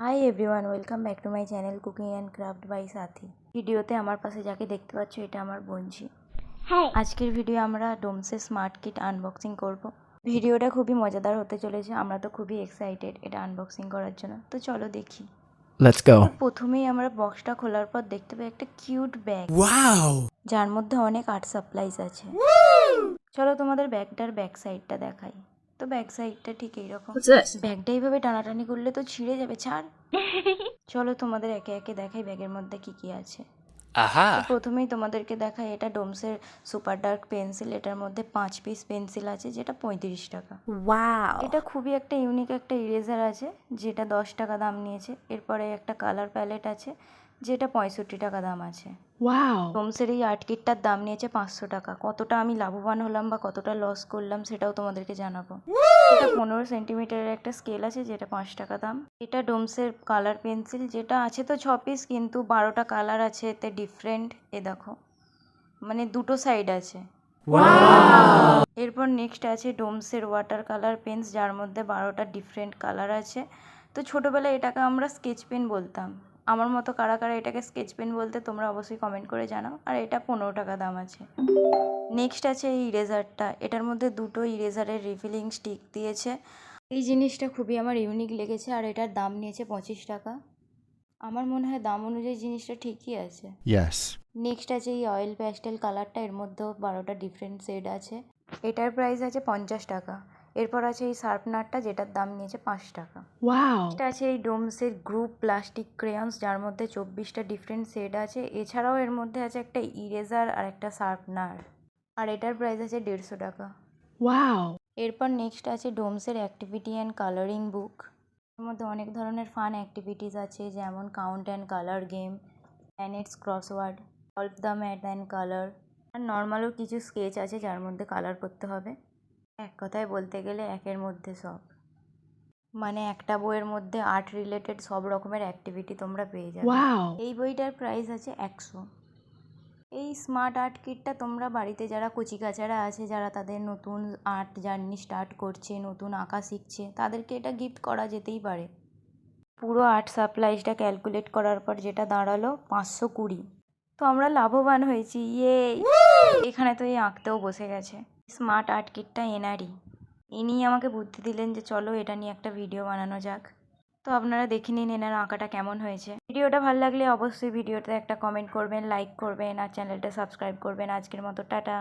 High everyone, welcome back to my channel cooking and craft by Sathi. ভিডিওতে আমার পাশে যাকে দেখতে পাচ্ছ এটা আমার বোনঝি। আজকের ভিডিও আমরা ডোমসের স্মার্ট কিট আনবক্সিং করব। ভিডিওটা খুবই মজাদার হতে চলেছে, আমরা তো খুবই এক্সাইটেড এটা আনবক্সিং করার জন্য। তো চলো দেখি। Let's go. তো প্রথমেই আমরা বক্সটা খোলার পর দেখতে পাই একটা কিউট ব্যাগ, যার মধ্যে অনেক আর্ট সাপ্লাইজ আছে। চলো তোমাদের ব্যাগটার ব্যাক সাইডটা দেখাই। তো ব্যাক সাইডটা ঠিক এইরকম। ব্যাগটা এইভাবে টানাটানি করলে তো ছিঁড়ে যাবে, ছাড়। চলো তোমাদের একে একে দেখাই ব্যাগের মধ্যে কি কি আছে। তো প্রথমেই তোমাদেরকে দেখাই এটা ডোমসের সুপার ডার্ক পেন্সিল। এটার মধ্যে 5 পিস পেন্সিল আছে, যেটা 35 টাকা। এটা খুবই একটা ইউনিক একটা ইরেজার আছে, যেটা 10 টাকা দাম নিয়েছে। এরপরে একটা কালার প্যালেট আছে, যেটা 65 টাকা দাম আছে। ডোমসের এই আর্ট কিটটার দাম নিয়েছে 500 টাকা। কতটা আমি লাভবান হলাম বা কতটা লস করলাম সেটাও তোমাদেরকে জানাবো। এটা 15 সেন্টিমিটারের একটা স্কেল আছে, যেটা 5 টাকা দাম। এটা ডোমসের কালার পেন্সিল, যেটা আছে তো 6 পিস, কিন্তু 12টা কালার আছে এতে ডিফারেন্ট। এ দেখো, মানে দুটো সাইড আছে। এরপর নেক্সট আছে ডোমসের ওয়াটার কালার পেন্স, যার মধ্যে 12টা ডিফারেন্ট কালার আছে। তো ছোটোবেলায় এটাকে আমরা স্কেচ পেন বলতাম। আমার মতো কারা কারা এটাকে স্কেচ পেন বলতে তোমরা অবশ্যই কমেন্ট করে জানাও। আর এটা 15 টাকা দাম আছে। নেক্সট আছে এই ইরেজারটা। এটার মধ্যে দুটো ইরেজারের রিফিলিং স্টিক দিয়েছে। এই জিনিসটা খুবই আমার ইউনিক লেগেছে, আর এটার দাম নিয়েছে 25 টাকা। আমার মনে হয় দাম অনুযায়ী জিনিসটা ঠিকই আছে। Yes. নেক্সট আছে এই অয়েল প্যাস্টেল কালারটা। এর মধ্যেও 12টা ডিফারেন্ট শেড আছে। এটার প্রাইস আছে 50 টাকা। এরপর আছে এই শার্পনারটা, যেটার দাম নিয়েছে 5 টাকা। নেক্সট আছে এই ডোমসের গ্রুপ প্লাস্টিক ক্রেয়ন্স, যার মধ্যে 24টা ডিফারেন্ট শেড আছে। এছাড়াও এর মধ্যে আছে একটা ইরেজার আর একটা শার্পনার, আর এটার প্রাইস আছে 150 টাকা। এরপর নেক্সট আছে ডোমসের অ্যাক্টিভিটি অ্যান্ড কালারিং বুক। এর মধ্যে অনেক ধরনের ফান অ্যাক্টিভিটিস আছে, যেমন count and colour game, planets crossword, solve the math and colour. আর নর্মালও কিছু স্কেচ আছে, যার মধ্যে কালার করতে হবে। এক কথায় বলতে গেলে একের মধ্যে সব, মানে একটা বইয়ের মধ্যে আর্ট রিলেটেড সব রকমের অ্যাক্টিভিটি তোমরা পেয়ে যাবে। এই বইটার প্রাইস আছে 100। এই স্মার্ট আর্ট কিটটা তোমরা বাড়িতে যারা কচিকাচারা আছে, যারা তাদের নতুন আর্ট জার্নি স্টার্ট করছে, নতুন আঁকা শিখছে, তাদেরকে এটা গিফট করা যেতেই পারে। পুরো আর্ট সাপ্লাইজটা ক্যালকুলেট করার পর যেটা দাঁড়ালো 520। তো আমরা লাভবান হয়েছি, ইয়ে। এখানে তো এই আঁকতেও বসে গেছে। স্মার্ট আর্ট কিটটা এনারই। ইনি আমাকে বুদ্ধি দিলেন যে চলো এটা নিয়ে একটা ভিডিও বানানো যাক। তো আপনারা দেখে নিন এনার আঁকাটা কেমন হয়েছে। ভিডিওটা ভালো লাগলে অবশ্যই ভিডিওতে একটা কমেন্ট করবেন, লাইক করবেন আর চ্যানেলটা সাবস্ক্রাইব করবেন। আজকের মতো টাটা।